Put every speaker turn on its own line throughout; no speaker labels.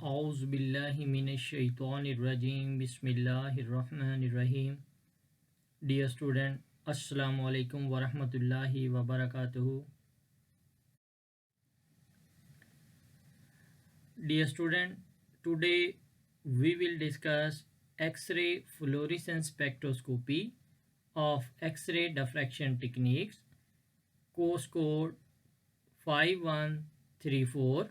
Auzu billahi minash-shaytanir-rajim. Bismillahir-rahmanir-rahim. Dear student, Assalamu alaikum wa rahmatullahi wa barakatuhu. Dear student, today we will discuss X-ray fluorescence spectroscopy of X-ray diffraction techniques, course code 5134.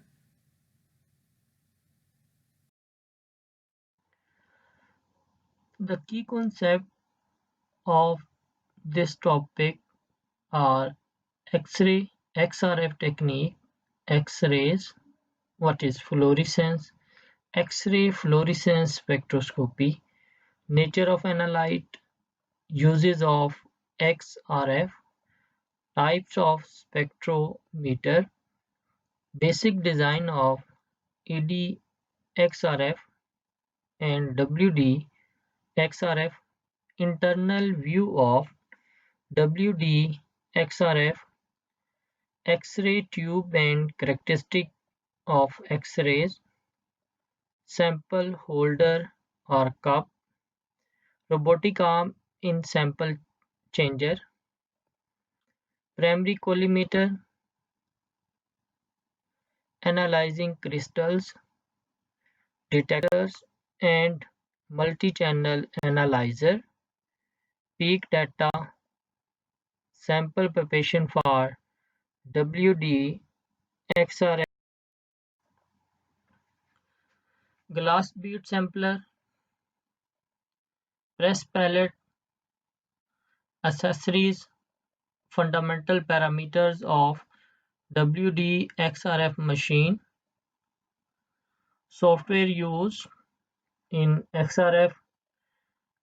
The key concept of this topic are X-ray, XRF technique, X-rays, what is fluorescence, X-ray fluorescence spectroscopy, nature of analyte, uses of XRF, types of spectrometer, basic design of ED-XRF and WD-XRF, internal view of WD-XRF, X-ray tube and characteristic of X-rays, sample holder or cup, robotic arm in sample changer, primary collimator, analyzing crystals, detectors, and multi-channel analyzer, peak data, sample preparation for WD, XRF, glass bead sampler, press palette, accessories, fundamental parameters of WD-XRF machine, software used in XRF,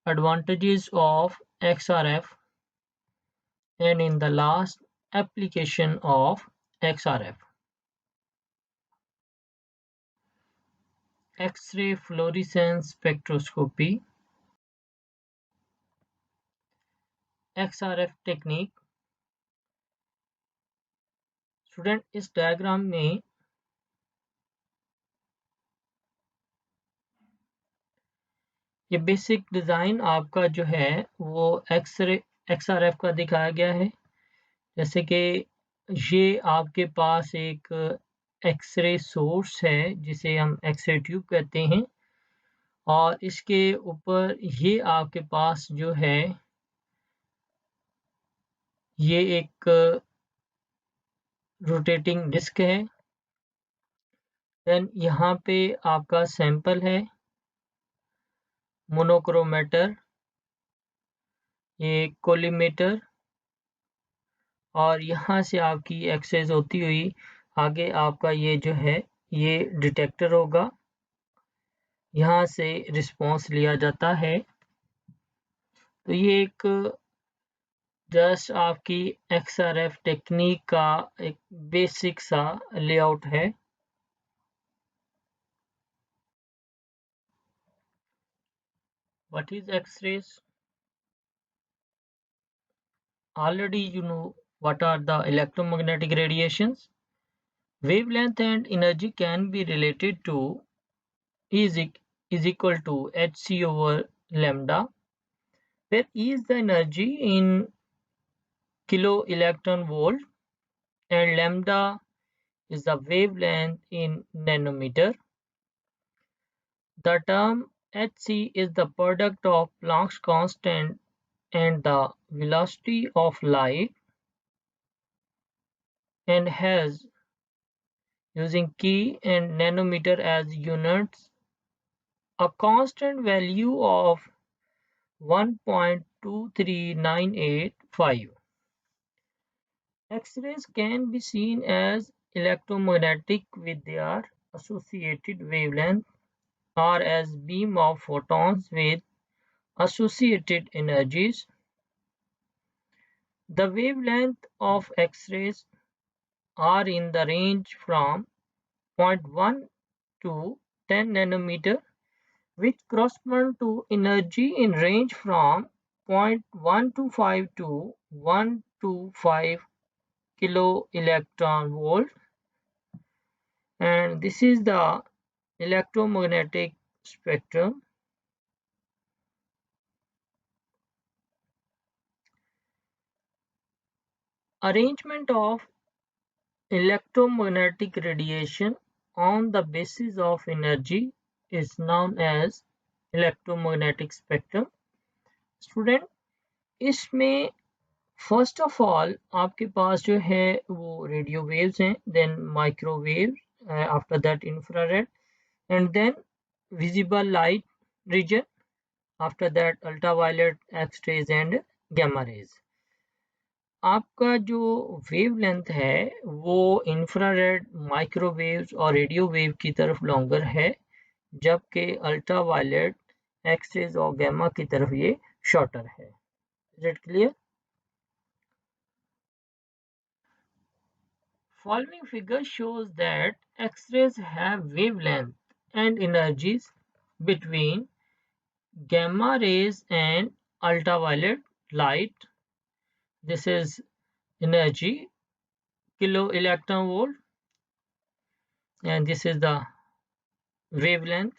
advantages of XRF, and in the last, application of XRF. X-ray fluorescence spectroscopy, XRF technique. Student इस diagram में ये basic design आपका जो है वो XRF का दिखाया गया है। जैसे कि ये आपके पास एक एक्सरे सोर्स है जिसे हम एक्सरे ट्यूब कहते हैं, और इसके ऊपर ये आपके पास जो है ये एक रोटेटिंग डिस्क है। देन यहाँ पे आपका सैंपल है, मोनोक्रोमेटर, ये कोलिमेटर, और यहाँ से आपकी एक्सेस होती हुई आगे आपका ये जो है ये डिटेक्टर होगा, यहाँ से रिस्पॉन्स लिया जाता है। तो ये एक जस्ट आपकी XRF टेक्निक का एक बेसिक सा लेआउट है। What is X-rays? Already you know what are the electromagnetic radiations. Wavelength and energy can be related to E is equal to hc over lambda, where E is the energy in kilo electron volt and lambda is the wavelength in nanometer. The term hc is the product of Planck's constant and the velocity of light, and has, using key and nanometer as units, a constant value of 1.23985. X-rays can be seen as electromagnetic with their associated wavelength, or as beam of photons with associated energies. The wavelength of X-rays are in the range from 0.1 to 10 nanometer, which correspond to energy in range from 0.125 to 125 kilo electron volt, and this is the electromagnetic spectrum. Arrangement of electromagnetic radiation on the basis of energy is known as electromagnetic spectrum. Student, इसमें first of all आपके पास जो है वो radio waves हैं, then microwave, after that infrared, and then visible light region, after that ultraviolet, X rays and gamma rays. आपका जो wavelength है वो इंफ्रारेड, माइक्रोवेव्स और रेडियो वेव की तरफ लॉन्गर है, जबकि अल्ट्रावायलेट, एक्स रेज और गामा की तरफ ये शॉर्टर है। Is it clear? Following figure shows that X-rays have wavelength and energies between gamma rays and ultraviolet light. This is energy, kilo electron volt, and this is the wavelength.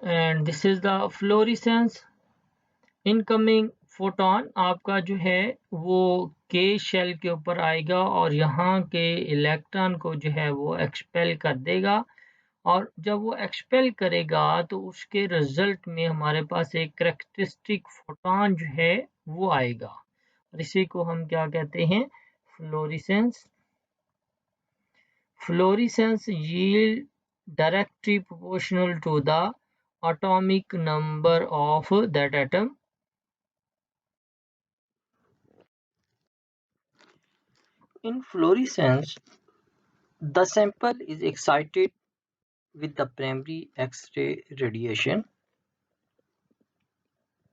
And this is the fluorescence. Incoming photon आपका जो है वो के shell के ऊपर आएगा और यहाँ के इलेक्ट्रॉन को जो है वो एक्सपेल कर देगा, और जब वो एक्सपेल करेगा तो उसके रिजल्ट में हमारे पास एक करेक्टरिस्टिक फोटोन जो है वो आएगा, और इसी को हम क्या कहते हैं? Florescence. Florescence yield directly proportional to the atomic number of that atom. In fluorescence, the sample is excited with the primary X-ray radiation.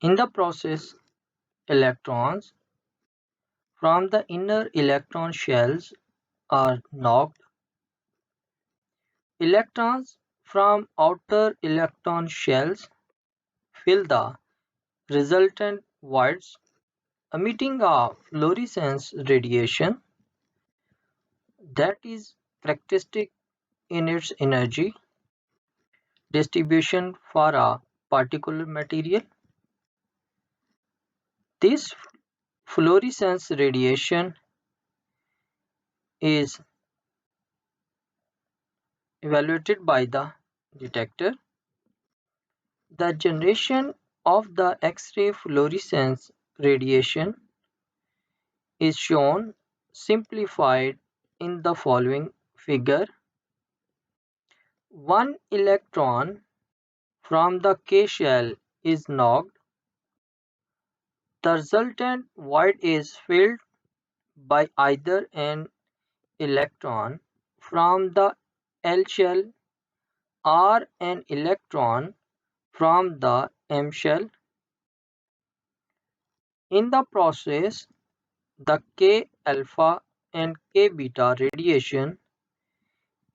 In the process, electrons from the inner electron shells are knocked. Electrons from outer electron shells fill the resultant voids, emitting a fluorescence radiation that is characteristic in its energy distribution for a particular material. This fluorescence radiation is evaluated by the detector. The generation of the X-ray fluorescence radiation is shown simplified in the following figure. One electron from the K shell is knocked. The resultant void is filled by either an electron from the L shell or an electron from the M shell. In the process, the K alpha and K beta radiation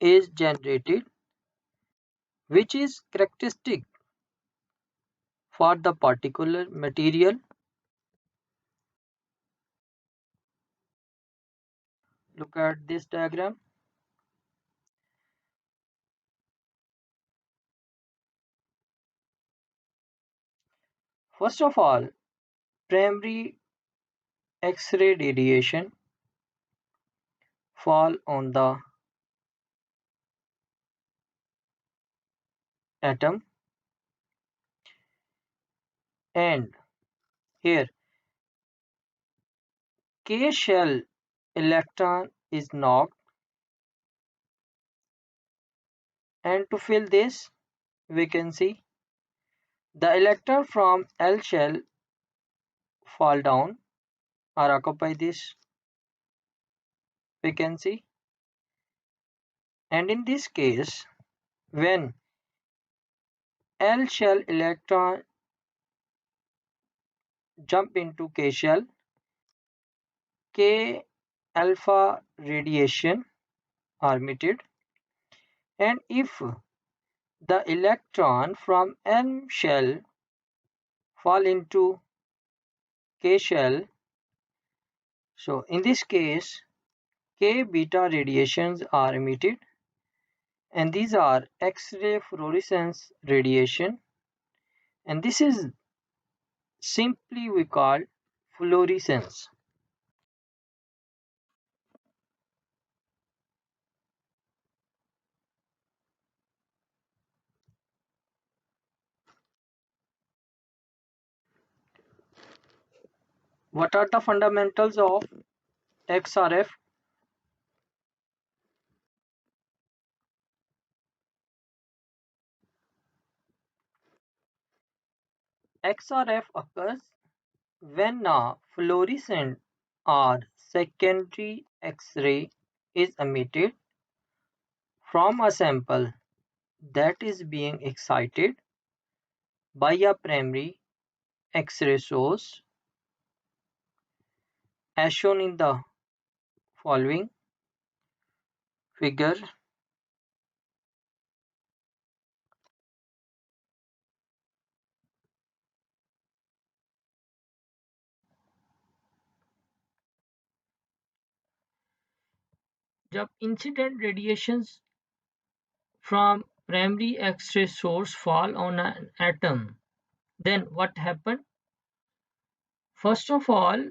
is generated, which is characteristic for the particular material. Look at this diagram. First of all, primary X-ray radiation fall on the atom, and here K shell electron is knocked, and to fill this vacancy, the electron from L shell fall down or occupy this vacancy, and in this case, when L shell electron jump into K shell, K alpha radiation are emitted, and if the electron from M shell fall into K shell, So in this case, K beta radiations are emitted, and these are X-ray fluorescence radiation, and this is simply we call fluorescence. What are the fundamentals of XRF? XRF occurs when a fluorescent or secondary X-ray is emitted from a sample that is being excited by a primary X-ray source, as shown in the following figure. जब incident radiations from primary X-ray source fall on an atom, then what happened? First of all,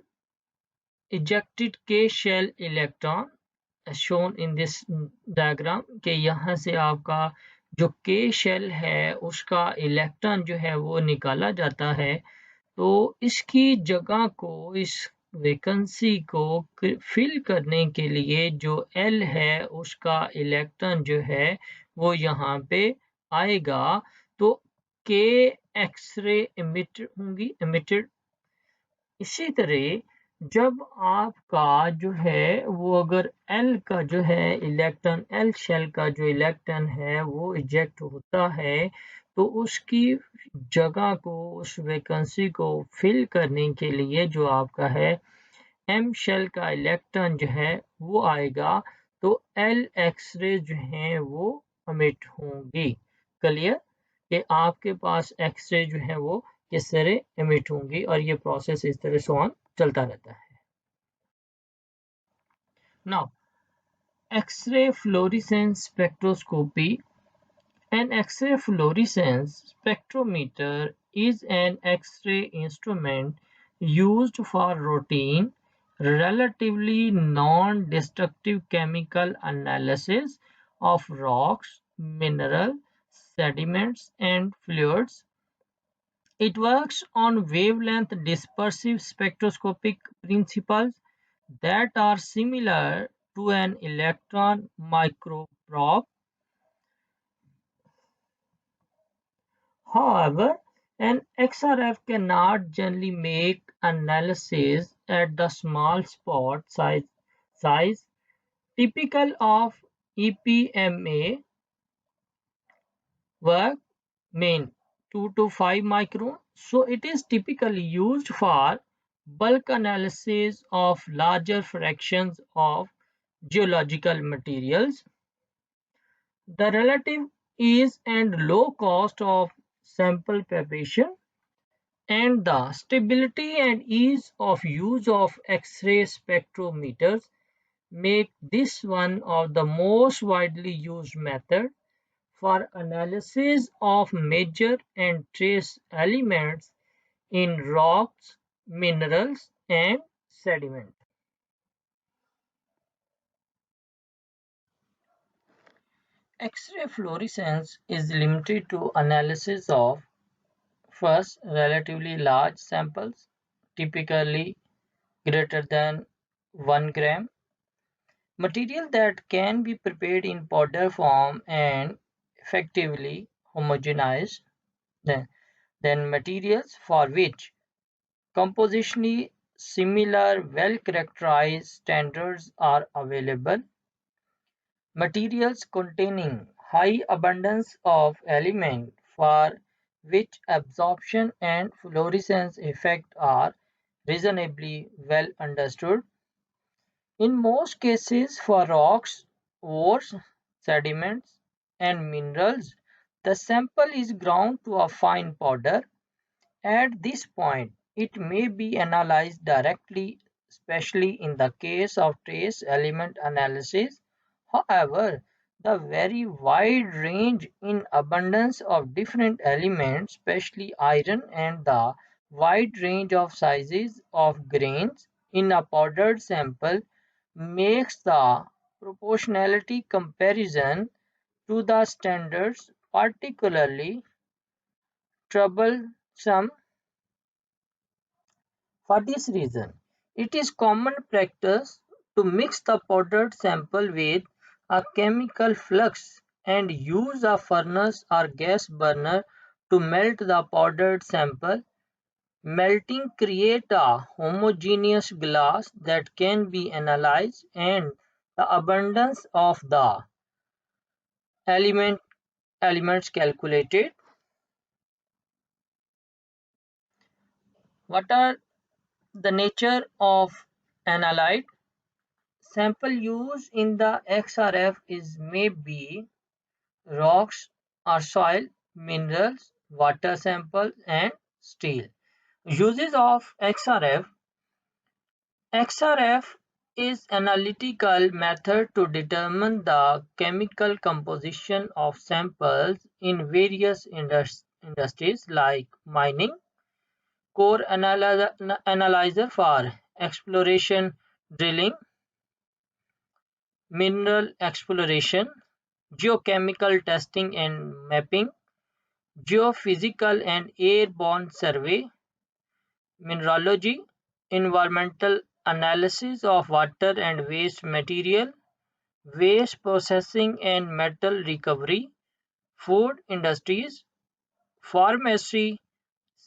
ejected K shell electron as shown in this diagram कि यहाँ से आपका जो K shell है उसका electron जो है वो निकाला जाता है, तो इसकी जगह को इस वैकेंसी को फिल करने के लिए जो L है उसका इलेक्ट्रॉन जो है वो यहाँ पे आएगा, तो K एक्सरे इमिटेड। इसी तरह जब आपका जो है वो अगर L का जो है इलेक्ट्रॉन, L शेल का जो इलेक्ट्रॉन है वो इजेक्ट होता है, तो उसकी जगह को उस वैकेंसी को फिल करने के लिए जो आपका है M शेल का इलेक्ट्रॉन जो है वो आएगा, तो L एक्सरे जो हैं वो अमिट होंगी। क्लियर कि आपके पास एक्सरे जो है वो किस तरह एमिट होंगी, और ये प्रोसेस इस तरह से ऑन चलता रहता है। Now X ray fluorescence spectroscopy. An X-ray fluorescence spectrometer is an X-ray instrument used for routine, relatively non-destructive chemical analysis of rocks, minerals, sediments, and fluids. It works on wavelength dispersive spectroscopic principles that are similar to an electron microprobe. However, an XRF cannot generally make analysis at the small spot size typical of EPMA work, mean 2 to 5 micron. So it is typically used for bulk analysis of larger fractions of geological materials. The relative ease and low cost of sample preparation and the stability and ease of use of X-ray spectrometers make this one of the most widely used methods for analysis of major and trace elements in rocks, minerals, and sediment. X-ray fluorescence is limited to analysis of first relatively large samples, typically greater than 1 gram, material that can be prepared in powder form and effectively homogenized, then materials for which compositionally similar well-characterized standards are available, materials containing high abundance of element for which absorption and fluorescence effect are reasonably well understood. In most cases for rocks, ores, sediments, and minerals, the sample is ground to a fine powder. At this point, it may be analyzed directly especially in the case of trace element analysis. However, the very wide range in abundance of different elements, especially iron, and the wide range of sizes of grains in a powdered sample makes the proportionality comparison to the standards particularly troublesome. For this reason, it is common practice to mix the powdered sample with a chemical flux and use a furnace or gas burner to melt the powdered sample. Melting creates a homogeneous glass that can be analyzed and the abundance of the elements calculated. What are the nature of analyte? Sample used in the XRF is may be rocks or soil, minerals, water samples, and steel. Uses of XRF. XRF is analytical method to determine the chemical composition of samples in various industries like mining, core analyzer for exploration drilling, mineral exploration, geochemical testing and mapping, geophysical and airborne survey, mineralogy, environmental analysis of water and waste material, waste processing and metal recovery, food industries, pharmacy,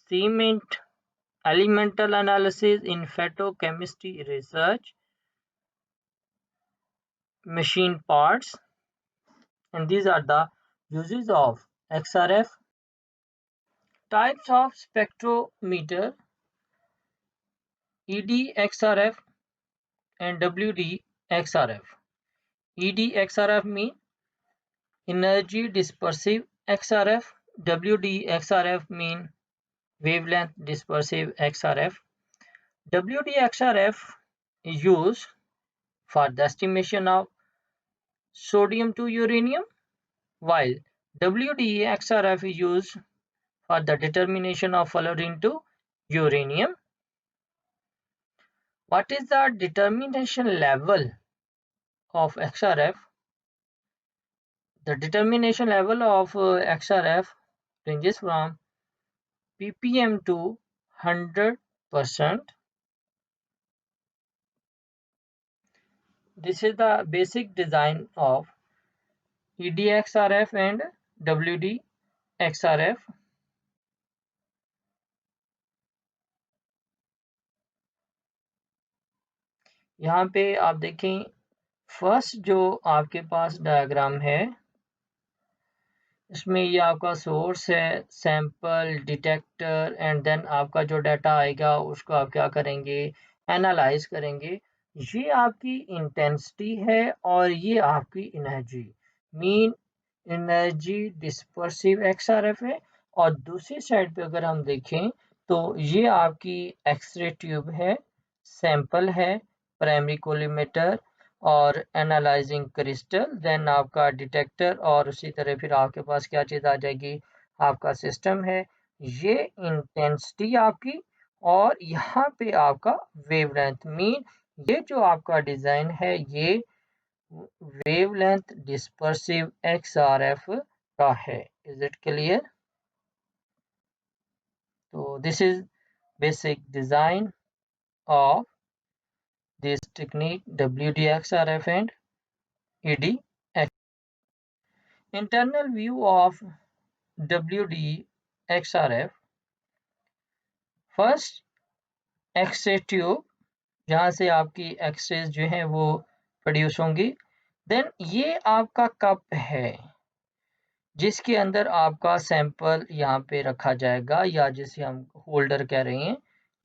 cement, elemental analysis in phytochemistry research, machine parts, and these are the uses of XRF. Types of spectrometer: EDXRF and WDXRF. EDXRF mean energy dispersive XRF. WDXRF mean wavelength dispersive XRF. WDXRF is used for the estimation of sodium to uranium, while WDXRF is used for the determination of fluorine to uranium. What is the determination level of XRF? The determination level of XRF ranges from ppm to 100%. This is the basic design of EDXRF and WDXRF. यहाँ पे आप देखें, first जो आपके पास diagram है, इसमें ये आपका सोर्स है, सैंपल, डिटेक्टर, एंड देन आपका जो डाटा आएगा उसको आप क्या करेंगे, एनालाइज करेंगे। ये आपकी इंटेंसिटी है और ये आपकी energy, mean energy dispersive XRF है। और दूसरी साइड पे अगर हम देखें तो ये आपकी एक्सरे ट्यूब है, सैंपल है, प्राइमरी कोलिमेटर और एनालाइजिंग क्रिस्टल, देन आपका डिटेक्टर, और उसी तरह फिर आपके पास क्या चीज़ आ जाएगी, आपका सिस्टम है। ये इंटेंसिटी आपकी, और यहाँ पे आपका वेवलेंथ, मीन ये जो आपका डिज़ाइन है ये wavelength dispersive XRF का है। Is it clear? So this is basic design of this technique WDXRF and EDXRF. Internal view of WDXRF. First, X-ray tube, जहाँ से आपकी एक्सरेज जो है वो प्रोड्यूस होंगी। देन ये आपका कप है जिसके अंदर आपका सैंपल यहाँ पे रखा जाएगा, या जिसे हम होल्डर कह रहे हैं,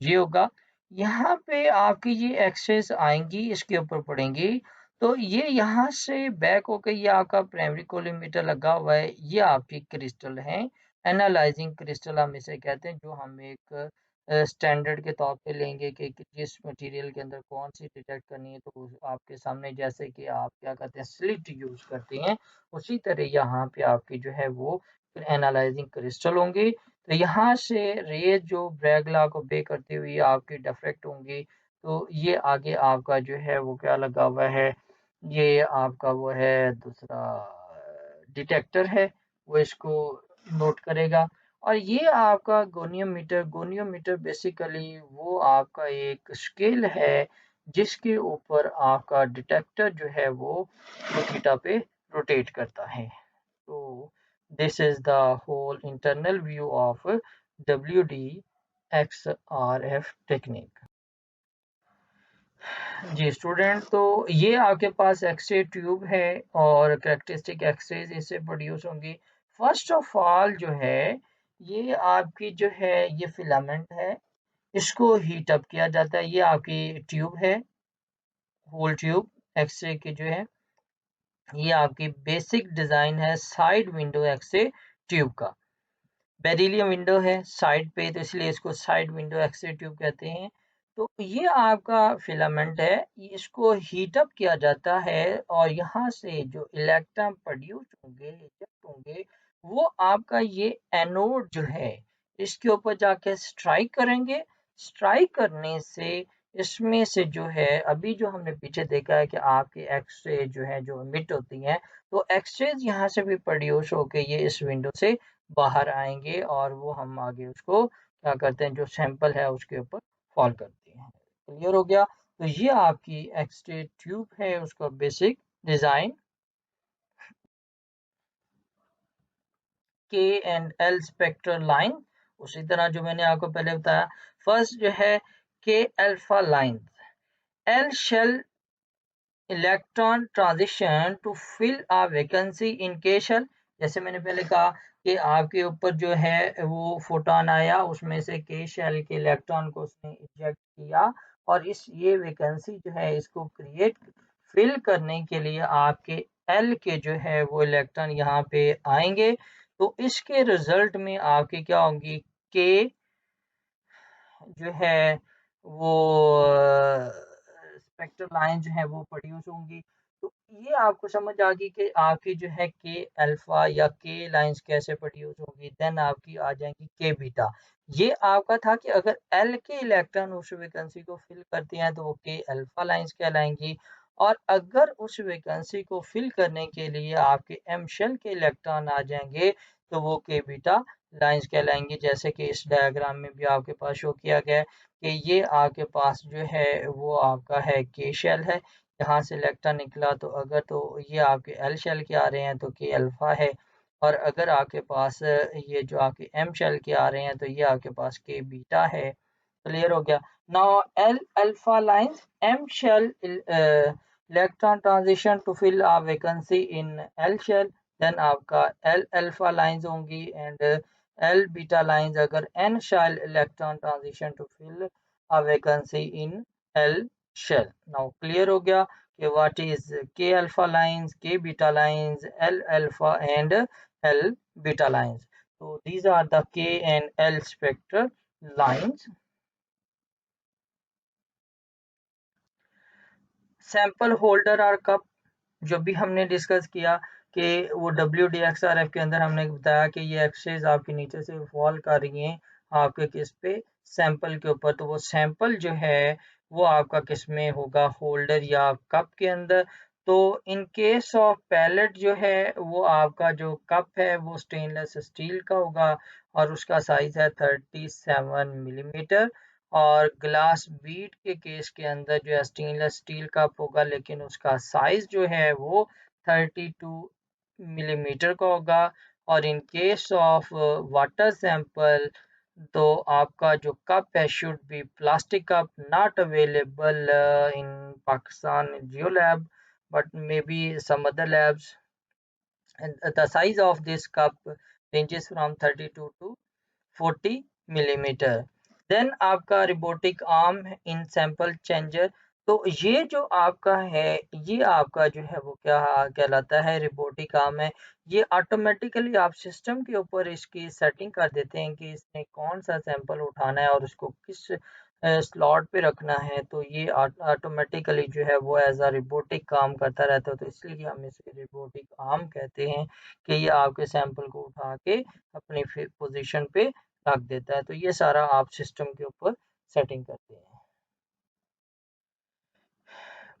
ये होगा। यहाँ पे आपकी ये एक्सेस आएंगी, इसके ऊपर पड़ेंगी, तो ये यहाँ से बैक होकर ये आपका प्राइमरी कोलिमेटर लगा हुआ है, ये आपकी क्रिस्टल है, एनालाइजिंग क्रिस्टल हम इसे कहते हैं, जो हम एक स्टैंडर्ड के तौर पे लेंगे कि जिस मटेरियल के अंदर कौन सी डिटेक्ट करनी है, तो आपके सामने जैसे कि आप क्या करते हैं स्लिट यूज़ करते हैं, उसी तरह यहाँ पे आपकी जो है वो एनालाइजिंग क्रिस्टल होंगे। तो यहाँ से रेज जो ब्रैग लॉ को ओबे करते हुए आपकी डिफ्रैक्ट होंगी, तो ये आगे आपका जो है वो क्या लगा हुआ है, ये आपका वो है दूसरा डिटेक्टर है, वो इसको नोट करेगा। और ये आपका गोनियोमीटर बेसिकली वो आपका एक स्केल है जिसके ऊपर आपका डिटेक्टर जो है वो थीटा पे रोटेट करता है। तो this is the whole internal view of WDXRF technique. जी स्टूडेंट, तो ये आपके पास एक्सरे ट्यूब है और कैरेक्टरिस्टिक एक्सरेज इससे प्रोड्यूस होंगी। फर्स्ट ऑफ ऑल जो है ये आपकी जो है ये फिलामेंट है, इसको हीट अप किया जाता है। ये आपकी ट्यूब है, होल ट्यूब एक्सरे की जो है, ये आपकी बेसिक डिजाइन है साइड विंडो एक्सरे ट्यूब का। बेरिलियम विंडो है साइड पे, तो इसलिए इसको साइड विंडो एक्सरे ट्यूब कहते हैं। तो ये आपका फिलामेंट है, इसको हीट अप किया जाता है और यहाँ से जो इलेक्ट्रॉन प्रोड्यूस होंगे, इजेक्ट होंगे, वो आपका ये एनोड जो है इसके ऊपर जाके स्ट्राइक करेंगे। स्ट्राइक करने से इसमें से जो है अभी जो हमने पीछे देखा है कि आपकी एक्सरे जो है जो इमिट होती हैं, तो एक्सरेज यहाँ से भी प्रोड्यूस होके ये इस विंडो से बाहर आएंगे और वो हम आगे उसको क्या करते हैं, जो सैंपल है उसके ऊपर फॉल करते हैं। क्लियर हो गया? तो ये आपकी एक्सरे ट्यूब है, उसका बेसिक डिजाइन। के एंड एल स्पेक्ट्रल लाइन, उसी तरह जो मैंने आपको पहले बताया। फर्स्ट जो है K alpha line, L shell electron transition to fill a vacancy in K shell. जैसे मैंने पहले कहा कि आपके ऊपर जो है वो फोटोन आया, उसमें से के शेल के इलेक्ट्रॉन को उसने इजेक्ट किया और इस ये वैकेंसी जो है इसको क्रिएट फिल करने के लिए आपके एल के जो है वो इलेक्ट्रॉन यहाँ पे आएंगे। तो इसके रिजल्ट में आपकी क्या होंगी, के जो है वो स्पेक्ट्रल लाइन जो है वो प्रोड्यूस होंगी। तो ये आपको समझ आ गई कि आपकी जो है के अल्फा या के लाइंस कैसे प्रोड्यूस होगी। देन आपकी आ जाएंगी के बीटा। ये आपका था कि अगर एल के इलेक्ट्रॉन उस वैकेंसी को फिल करते हैं तो वो के अल्फा लाइंस कहलाएंगी, और अगर उस वैकेंसी को फिल करने के लिए आपके एम शेल के इलेक्ट्रॉन आ जाएंगे तो वो के बीटा लाइंस कहलाएंगी। जैसे कि इस डायग्राम में भी आपके पास शो किया गया है कि ये आपके पास जो है वो आपका है के शेल है, यहाँ से इलेक्ट्रॉन निकला, तो अगर तो ये आपके एल शेल के आ रहे हैं तो के अल्फा है, और अगर आपके पास ये जो आपके एम शेल के आ रहे हैं तो ये आपके पास के बीटा है। क्लियर हो गया? Now L alpha lines M shell electron transition to fill a vacancy in L shell, then आपका एल अल्फा लाइंस होंगी एंड एल बीटा लाइंस अगर N shell electron transition to fill a vacancy in L shell. Now clear हो गया कि what is K alpha lines, K beta lines, L alpha and L beta lines. So these are the K and L spectral lines. Sample holder और cup जो भी हमने discuss किया कि वो WDXRF के अंदर हमने बताया कि ये एक्सेस आपके नीचे से फॉल कर रही हैं आपके किस पे, सैंपल के ऊपर। तो वो सैंपल जो है वो आपका किस में होगा, होल्डर या कप के अंदर। तो इन केस ऑफ पैलेट जो है वो आपका जो कप है वो स्टेनलेस स्टील का होगा और उसका साइज है 37 मिलीमीटर। और ग्लास बीड के केस के अंदर जो है स्टेनलेस स्टील कप होगा लेकिन उसका साइज जो है वो 32 मिलीमीटर का होगा। और in case of water sample तो आपका जो कप है should be plastic cup, not available in Pakistan geo lab but may be some other labs. And the size of this cup ranges from 32 to 40 millimetre. Then आपका रिबोटिक arm इन sample changer, तो ये जो आपका है, ये आपका जो है वो क्या कहलाता है, रोबोटिक आर्म है। ये ऑटोमेटिकली आप सिस्टम के ऊपर इसकी सेटिंग कर देते हैं कि इसने कौन सा सैंपल उठाना है और उसको किस स्लॉट पे रखना है। तो ये ऑटोमेटिकली जो है वो एज अ रोबोटिक काम करता रहता है। तो इसलिए हम इसे रोबोटिक आर्म कहते हैं कि ये आपके सैंपल को उठा के अपनी पोजीशन पे रख देता है। तो ये सारा आप सिस्टम के ऊपर सेटिंग करते हैं।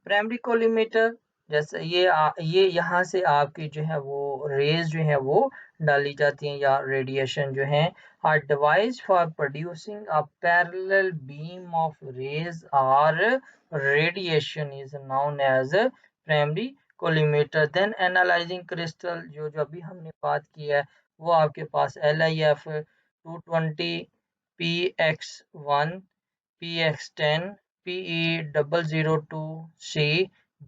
प्राइमरी कोलिमेटर, जैसे ये यहाँ से आपकी जो है वो रेज जो है वो डाली जाती हैं, या रेडिएशन जो है, are device for producing a parallel beam of rays और radiation is known as primary collimator. Then analysing crystal, जो अभी हमने बात की है, वो आपके पास LIF 220 PX1 PX10 PE002C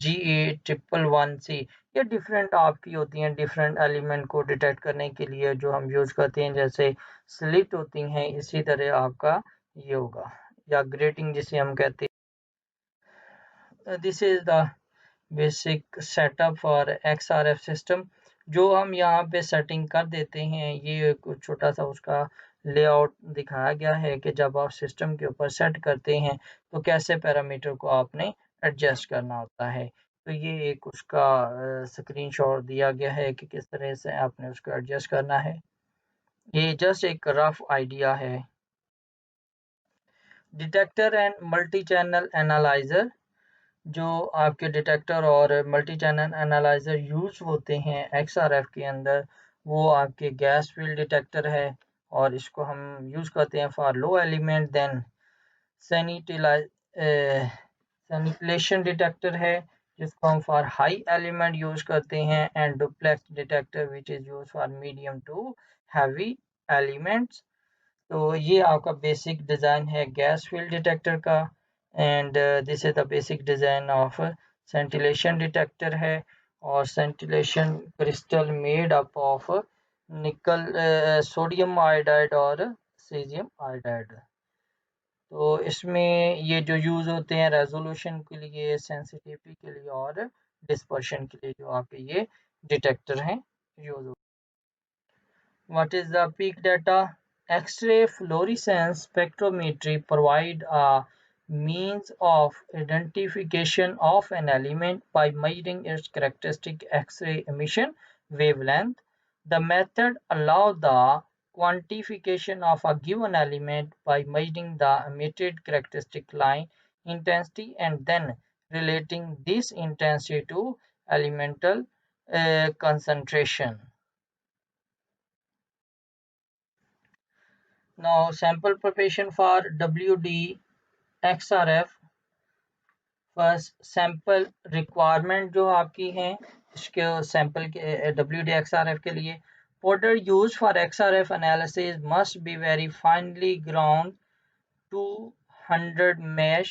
GE111C, ये डिफरेंट आपकी होती हैं डिफरेंट एलिमेंट को डिटेक्ट करने के लिए जो हम यूज करते हैं, जैसे स्लिट होती हैं, इसी तरह आपका ये होगा, या ग्रेटिंग जिसे हम कहते हैं। This is the basic setup for XRF system. जो हम यहाँ पे सेटिंग कर देते हैं, ये कुछ छोटा सा उसका लेआउट दिखाया गया है कि जब आप सिस्टम के ऊपर सेट करते हैं तो कैसे पैरामीटर को आपने एडजस्ट करना होता है। तो ये एक उसका स्क्रीनशॉट दिया गया है कि किस तरह से आपने उसको एडजस्ट करना है। ये जस्ट एक रफ आइडिया है। Detector and multi channel analyser, जो आपके डिटेक्टर और मल्टी चैनल एनालाइजर यूज होते हैं XRF के अंदर, वो आपके गैस फील्ड डिटेक्टर है, और इसको हम यूज करते हैं for low element. Then sanitation detector है, जिसको हम फॉर हाई एलिमेंट यूज करते हैं, and duplex detector which is use for medium to heavy elements. तो ये आपका बेसिक डिज़ाइन है गैस फील्ड डिटेक्टर का, and this is the basic design of scintillation detector है। और scintillation crystal made up of nickel sodium iodide और caesium iodide. तो इसमें ये जो यूज़ होते हैं रेजोल्यूशन के लिए, सेंसिटिविटी के लिए और डिस्पर्शन के लिए, जो आपके ये डिटेक्टर हैं यूज होते हैं। What is the peak data? X-ray fluorescence spectrometry provide a means of identification of an element by measuring its characteristic X-ray emission wavelength. The method allows the quantification of a given element by measuring the emitted characteristic line intensity and then relating this intensity to elemental concentration. Now, sample preparation for WD XRF, first sample requirement जो आपकी है इसके sample के WD-XRF के लिए, powder use for XRF analysis must be very finely ground 200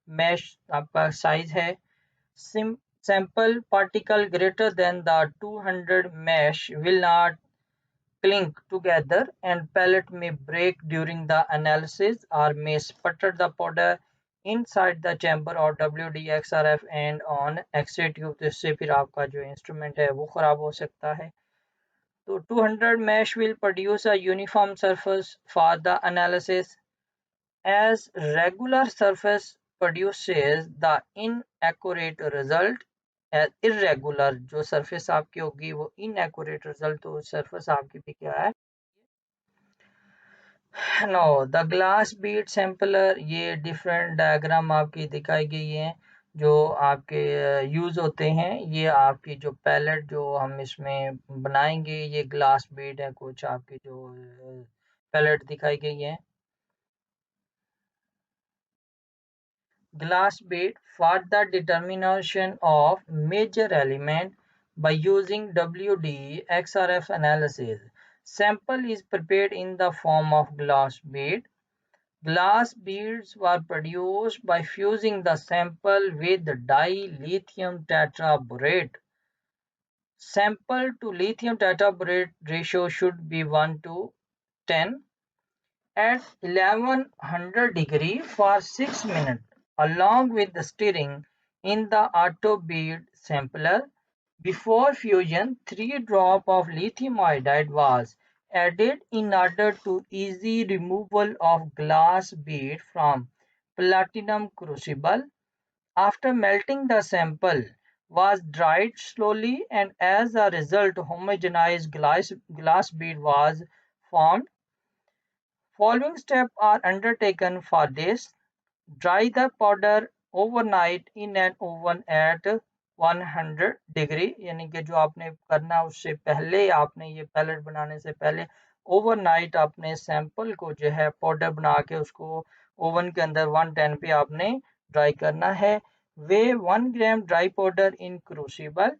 mesh आपका size है। Sample particle greater than the 200 mesh will not clink together and pellet may break during the analysis or may sputter the powder inside the chamber or WD-XRF and on X-ray tube। तो इससे फिर आपका जो instrument है वो ख़राब हो सकता है। तो 200 mesh will produce a uniform surface for the analysis as regular surface produces the inaccurate result। Irregular जो सरफेस आपकी होगी वो इनएक्यूरेट रिजल्ट, तो सरफेस आपकी भी क्या है। Know the glass Beed sampler, ये डिफरेंट डायग्राम आपकी दिखाई गई है जो आपके यूज़ होते हैं। ये आपकी जो पैलेट जो हम इसमें बनाएंगे, ये ग्लास बीड है, कुछ आपकी जो पैलेट दिखाई गई है। Glass bead for the determination of major element by using WD-XRF analysis. Sample is prepared in the form of glass bead. Glass beads were produced by fusing the sample with dilithium tetraborate. Sample to lithium tetraborate ratio should be 1 to 10 at 1100 degree for 6 minutes. along with the stirring in the auto bead sampler. Before fusion, 3 drops of lithium iodide was added in order to easy removal of glass bead from platinum crucible. After melting, the sample was dried slowly, and as a result homogenized glass bead was formed. Following steps are undertaken for this. Dry the powder overnight in an oven at 100 degree, यानी कि जो आपने करना उससे पहले आपने ये palette बनाने से पहले ओवरनाइट आपने सैंपल को जो है पाउडर बना के उसको ओवन के अंदर 110 पे आपने ड्राई करना है. Weigh 1 gram dry powder in crucible.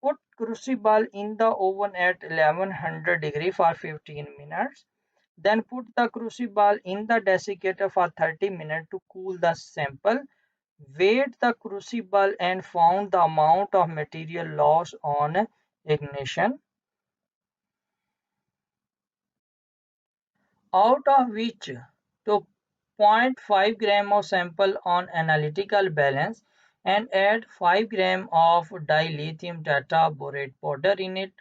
Put crucible in the oven at 1100 degree for 15 minutes. Then put the crucible in the desiccator for 30 minutes to cool the sample. Weighed the crucible and found the amount of material loss on ignition, out of which took 0.5 gram of sample on analytical balance and add 5 gram of dilithium tetraborate powder in it.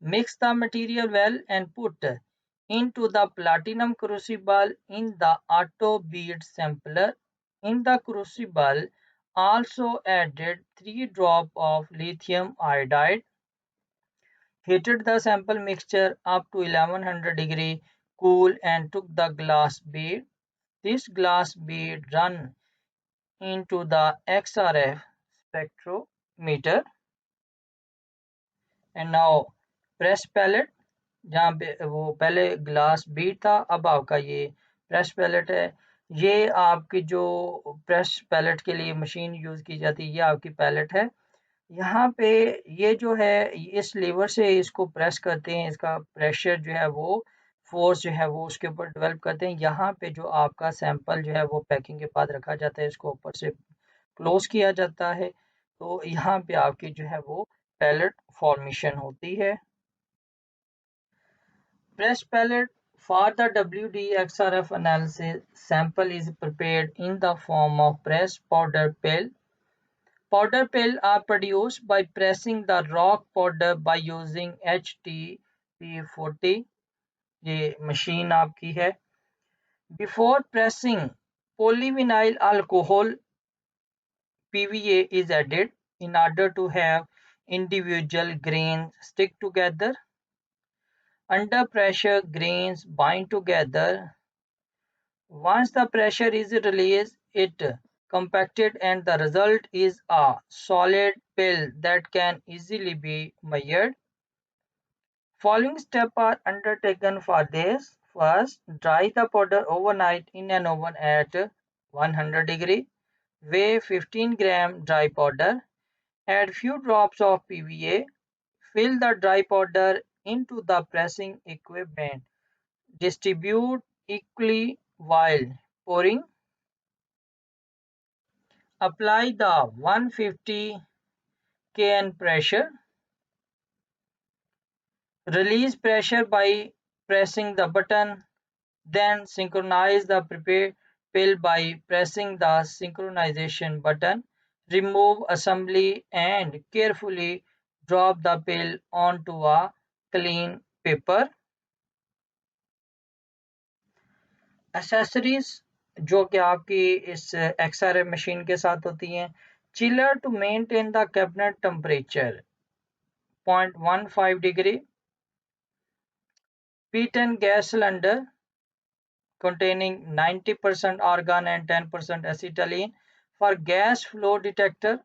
Mix the material well and put into the platinum crucible in the auto bead sampler. In the crucible, also added 3 drops of lithium iodide. Heated the sample mixture up to 1100 degree, cool, and took the glass bead. This glass bead run into the XRF spectrometer. And now press palette, जहाँ पे वो पहले glass bead था, अब आपका ये press palette है. ये आपकी जो प्रेस पैलेट के लिए मशीन यूज़ की जाती है, ये आपकी पैलेट है. यहाँ पे ये जो है इस लीवर से इसको प्रेस करते हैं, इसका प्रेशर जो है वो फोर्स जो है वो उसके ऊपर डेवलप करते हैं. यहाँ पे जो आपका सैंपल जो है वो पैकिंग के बाद रखा जाता है, इसको ऊपर से क्लोज किया जाता है. तो यहाँ पे आपकी जो है वो पैलेट फॉर्मेशन होती है. Press palette. For the WD-XRF analysis, sample is prepared in the form of pressed powder pill. Powder pill are produced by pressing the rock powder by using HTP40. ये मशीन आपकी है. Before pressing, polyvinyl alcohol PVA is added in order to have individual grains stick together. Under pressure, grains bind together. Once the pressure is released, it compacted and the result is a solid pill that can easily be measured. Following steps are undertaken for this. First, dry the powder overnight in an oven at 100 degree. Weigh 15 gram dry powder. Add few drops of PVA. Fill the dry powder into the pressing equipment. Distribute equally while pouring. Apply the 150 kN pressure. Release pressure by pressing the button. Then synchronize the prepared pill by pressing the synchronization button. Remove assembly and carefully drop the pill onto a clean paper. Accessories जो कि आपकी इस XRF machine के साथ होती हैं. Chiller to maintain the cabinet temperature 0.15 degree. P10 gas cylinder containing 90% argon and 10% acetylene for gas flow detector.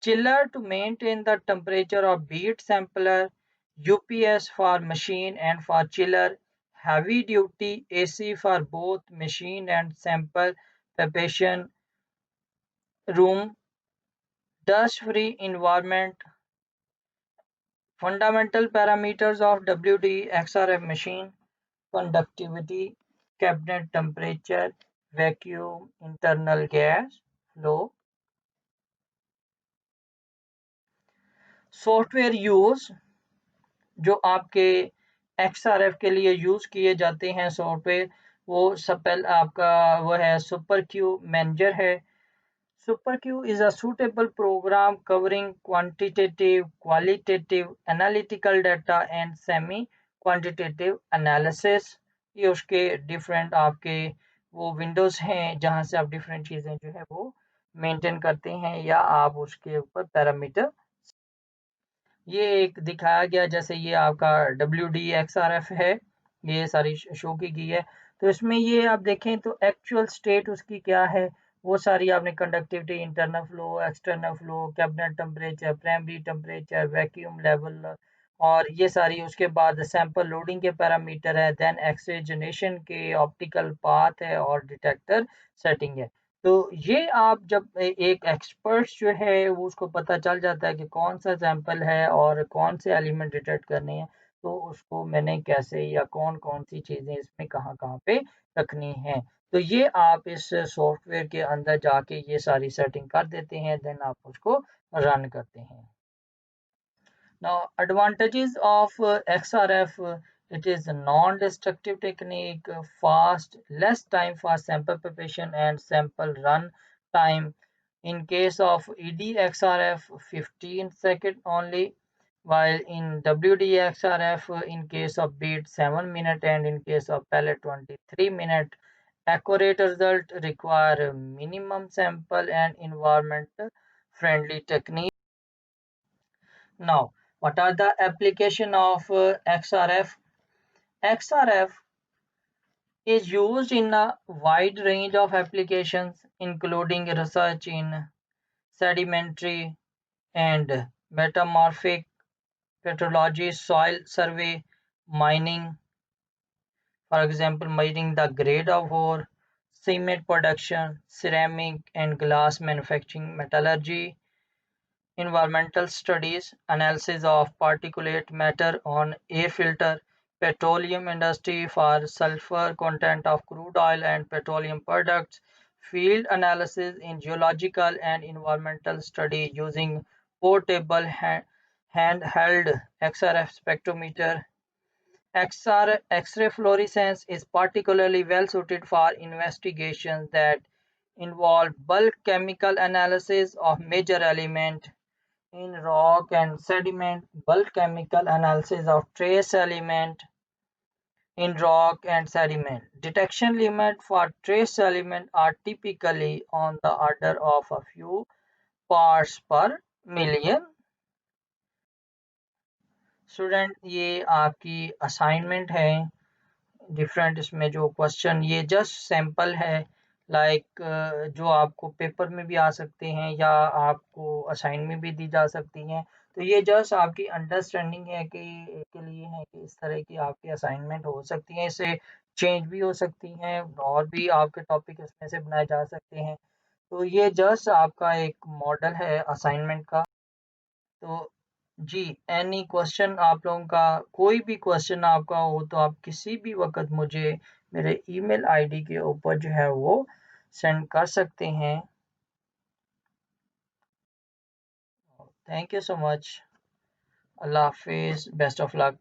Chiller to maintain the temperature of bead sampler. UPS for machine and for chiller. Heavy duty AC for both machine and sample preparation room. Dust free environment. Fundamental parameters of WD-XRF machine: conductivity, cabinet temperature, vacuum, internal gas flow. Software use जो आपके XRF के लिए use किए जाते हैं software, वो spell आपका वो है सुपर क्यू मैनेजर है। SuperQ is a suitable program covering quantitative, qualitative, analytical data and semi-quantitative analysis। ये उसके डिफरेंट आपके वो विंडोज हैं जहाँ से आप डिफरेंट चीज़ें जो है वो मेंटेन करते हैं या आप उसके ऊपर पैरामीटर। ये एक दिखाया गया जैसे ये आपका WDXRF है, ये सारी शो की गई है। तो इसमें ये आप देखें तो एक्चुअल स्टेट उसकी क्या है, वो सारी आपने conductivity, internal flow, external flow, cabinet temperature, primary temperature, vacuum level, और ये सारी उसके बाद सैंपल लोडिंग के पैरामीटर है, देन एक्सजनेशन के ऑप्टिकल पाथ है और डिटेक्टर सेटिंग है। तो ये आप जब एक एक्सपर्ट जो है वो उसको पता चल जाता है कि कौन सा सैंपल है और कौन से एलिमेंट डिटेक्ट करने हैं, तो उसको मैंने कैसे या कौन कौन सी चीज़ें इसमें कहाँ कहाँ पे रखनी है, तो ये आप इस सॉफ्टवेयर के अंदर जाके ये सारी सेटिंग कर देते हैं, देन आप उसको रन करते हैं। Now, advantages of XRF, it is a non-destructive technique, fast, less time for sample preparation and sample run time. In case of EDXRF, 15 seconds only, while in WDXRF, in case of beat 7 minutes and in case of pellet 23 minutes. Accurate result require minimum sample and environment friendly technique. Now, what are the application of XRF? XRF is used in a wide range of applications, including research in sedimentary and metamorphic petrology, soil survey, mining, for example, measuring the grade of ore, cement production, ceramic and glass manufacturing, metallurgy, environmental studies, analysis of particulate matter on air filter, petroleum industry for sulfur content of crude oil and petroleum products, field analysis in geological and environmental study using portable handheld XRF spectrometer. X-ray fluorescence is particularly well suited for investigations that involve bulk chemical analysis of major elements in rock and sediment, bulk chemical analysis of trace element in rock and sediment. Detection limit for trace element are typically on the order of a few parts per million. Student ये आपकी assignment है, different इसमें जो question, ये just sample है, like जो आपको paper में भी आ सकते हैं या आपको असाइन में भी दी जा सकती हैं। तो ये जस्ट आपकी अंडरस्टैंडिंग है कि के लिए है कि इस तरह की आपकी असाइनमेंट हो सकती हैं, इससे चेंज भी हो सकती हैं और भी आपके टॉपिक इसमें से बनाए जा सकते हैं। तो ये जस्ट आपका एक मॉडल है असाइनमेंट का। तो जी, एनी क्वेश्चन आप लोगों का, कोई भी क्वेश्चन आपका हो तो आप किसी भी वक्त मुझे मेरे ईमेल आईडी के ऊपर जो है वो सेंड कर सकते हैं। Thank you so much. अल्लाह हाफिज़, बेस्ट ऑफ लक।